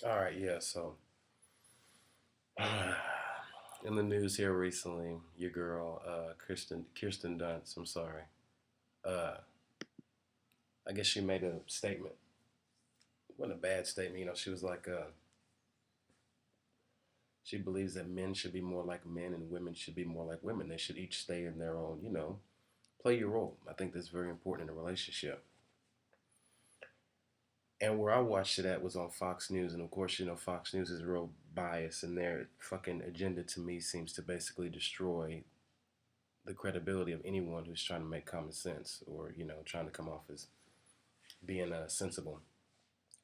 All right, yeah. So, in the news here recently, your girl, Kirsten Dunst. I'm sorry. Uh, I guess she made a statement. It wasn't a bad statement. She was like, she believes that men should be more like men and women should be more like women. They should each stay in their own. Play your role. I think that's very important in a relationship. And where I watched it at was on Fox News, and of course, Fox News is real biased, and their fucking agenda to me seems to basically destroy the credibility of anyone who's trying to make common sense or trying to come off as being sensible.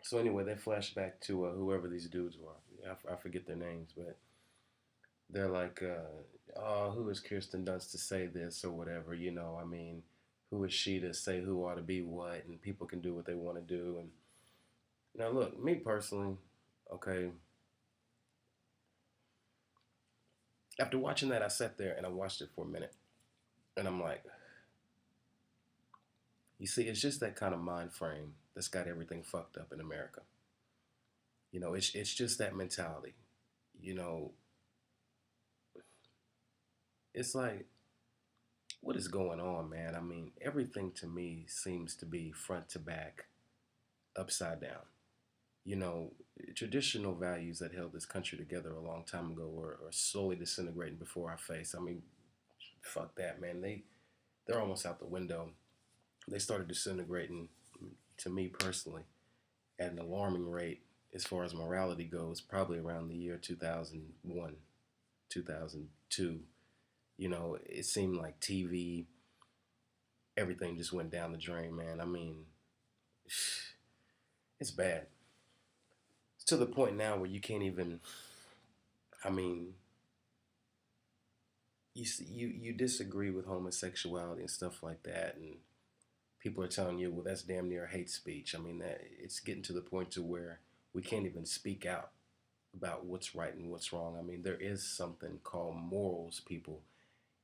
So anyway, they flash back to whoever these dudes were. I forget their names, but they're like, oh, who is Kirsten Dunst to say this or whatever? I mean, who is she to say who ought to be what? And people can do what they want to do. And now, look, me personally, okay. After watching that, I sat there and I watched it for a minute, and I'm like, you see, it's just that kind of mind frame that's got everything fucked up in America. It's just that mentality. You know, it's like, what is going on, man? I mean, everything to me seems to be front to back, upside down. You know, Traditional values that held this country together a long time ago are slowly disintegrating before our face. I mean, fuck that, man. They're almost out the window. They started disintegrating, to me personally, at an alarming rate as far as morality goes, probably around the year 2001, 2002. It seemed like TV, everything just went down the drain, man. I mean, it's bad. It's to the point now where you can't even, I mean, you disagree with homosexuality and stuff like that, and people are telling you, well, that's damn near hate speech. I mean, that it's getting to the point to where we can't even speak out about what's right and what's wrong. I mean, there is something called morals, people.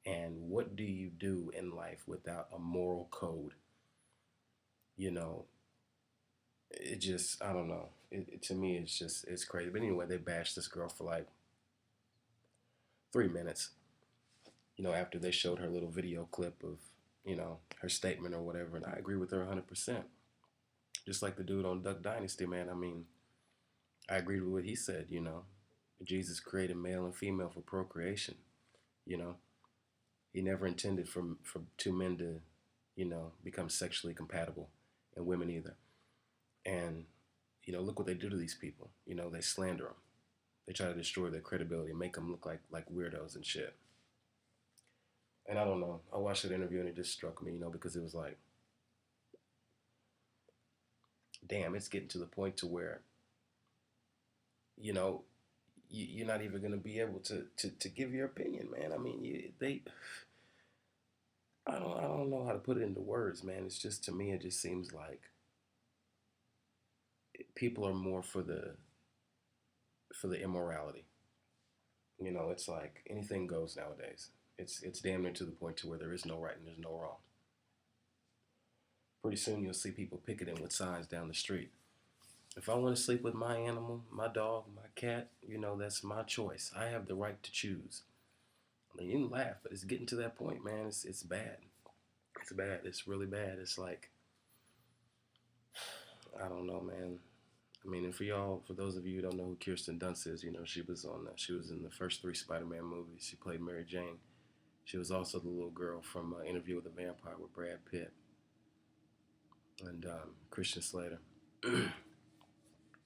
And what do you do in life without a moral code? You know, it just, I don't know. To me, it's crazy. But anyway, they bashed this girl for like 3 minutes, after they showed her little video clip of, her statement or whatever. And I agree with her 100%. Just like the dude on Duck Dynasty, man. I mean, I agreed with what he said. Jesus created male and female for procreation, you know. He never intended for two men to, become sexually compatible, and women either. And look what they do to these people. They slander them. They try to destroy their credibility, make them look like weirdos and shit. And I don't know. I watched that interview and it just struck me, because it was like, damn, it's getting to the point to where, you know, you're not even gonna be able to give your opinion, man. I mean, I don't know how to put it into words, man. It's just to me, it just seems like people are more for the immorality. It's like anything goes nowadays. It's damn near to the point to where there is no right and there's no wrong. Pretty soon you'll see people picketing with signs down the street. If I want to sleep with my animal, my dog, my cat, that's my choice. I have the right to choose. I mean, you can laugh, but it's getting to that point, man. It's bad. It's bad. It's really bad. It's like, I don't know, man. I mean, and for those of you who don't know who Kirsten Dunst is, she was in the first three Spider-Man movies. She played Mary Jane. She was also the little girl from Interview with a Vampire with Brad Pitt and Christian Slater.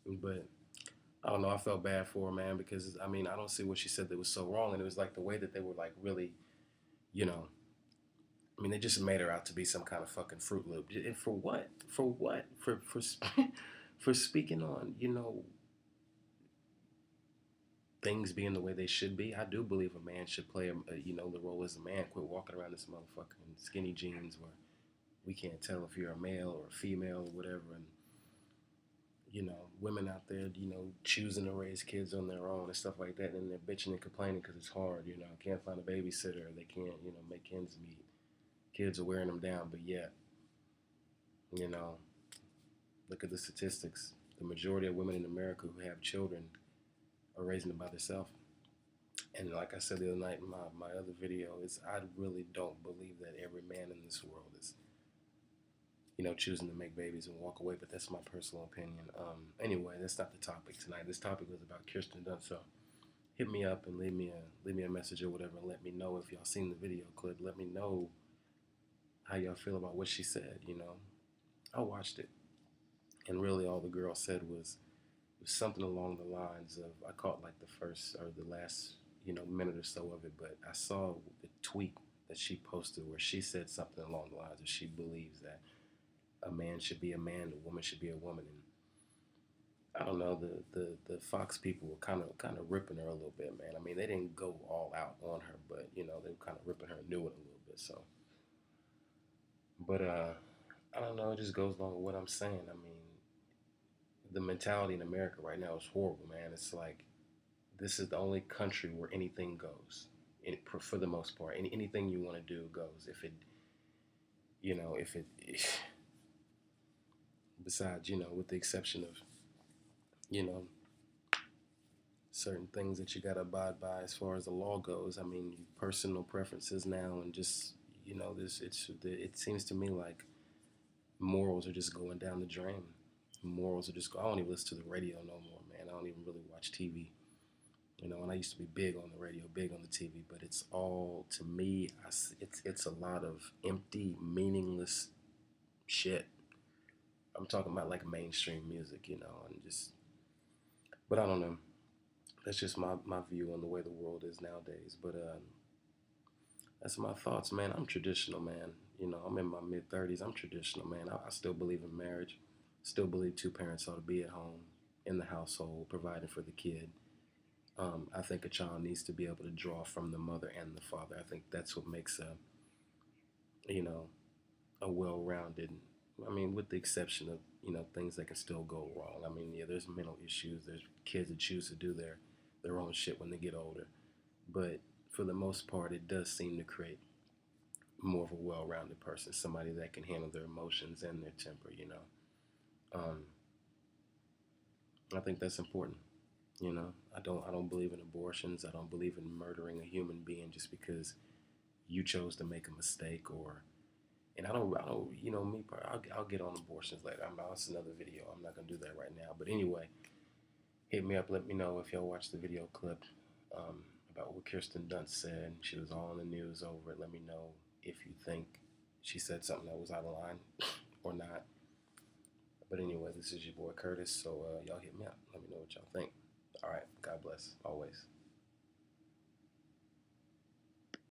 But I don't know. I felt bad for her, man, because I mean, I don't see what she said that was so wrong, and it was like the way that they were like really, you know, I mean, they just made her out to be some kind of fucking Fruit Loop. And for what? For what? For speaking on things being the way they should be. I do believe a man should play the role as a man. Quit walking around this motherfucking skinny jeans where we can't tell if you're a male or a female or whatever. And women out there, choosing to raise kids on their own and stuff like that, and they're bitching and complaining because it's hard. Can't find a babysitter. They can't, make ends meet. Kids are wearing them down, but yet, you know, look at the statistics. the majority of women in America who have children are raising them by themselves. And like I said the other night in my other video, is I really don't believe that every man in this world is, choosing to make babies and walk away. But that's my personal opinion. Anyway, that's not the topic tonight. This topic was about Kirsten Dunst. So hit me up and leave me a message or whatever, and let me know if y'all seen the video clip. Let me know how y'all feel about what she said. I watched it, and really all the girl said was something along the lines of, I caught like the first or the last minute or so of it, but I saw the tweet that she posted where she said something along the lines of she believes that a man should be a man, a woman should be a woman, and I don't know, the Fox people were kind of ripping her a little bit, man. I mean, they didn't go all out on her, but they were kind of ripping her new one a little bit. So, but I don't know. It just goes along with what I'm saying. I mean, the mentality in America right now is horrible, man. It's like this is the only country where anything goes, for the most part. Anything you want to do goes. If it, besides, with the exception of, you know, certain things that you got to abide by as far as the law goes. I mean, personal preferences now, and just it seems to me like morals are just going down the drain. Morals are just. I don't even listen to the radio no more, man. I don't even really watch TV. And I used to be big on the radio, big on the TV, but it's all, to me, it's a lot of empty, meaningless shit. I'm talking about like mainstream music, and just. But I don't know. That's just my view on the way the world is nowadays. But that's my thoughts, man. I'm traditional, man. I'm in my mid-30s. I'm traditional, man. I still believe in marriage. Still believe two parents ought to be at home in the household, providing for the kid. I think a child needs to be able to draw from the mother and the father. I think that's what makes you know, a well-rounded. I mean, with the exception of things that can still go wrong. I mean, yeah, there's mental issues. There's kids that choose to do their own shit when they get older. But for the most part, it does seem to create more of a well-rounded person, somebody that can handle their emotions and their temper. Um, I think that's important. I don't believe in abortions. I don't believe in murdering a human being just because you chose to make a mistake, or. And I don't, me. I'll get on abortions later. That's another video. I'm not gonna do that right now. But anyway, hit me up. Let me know if y'all watched the video clip about what Kirsten Dunst said. She was all in the news over it. Let me know if you think she said something that was out of line or not. But anyway, this is your boy Curtis. So y'all hit me up. Let me know what y'all think. All right. God bless. Always.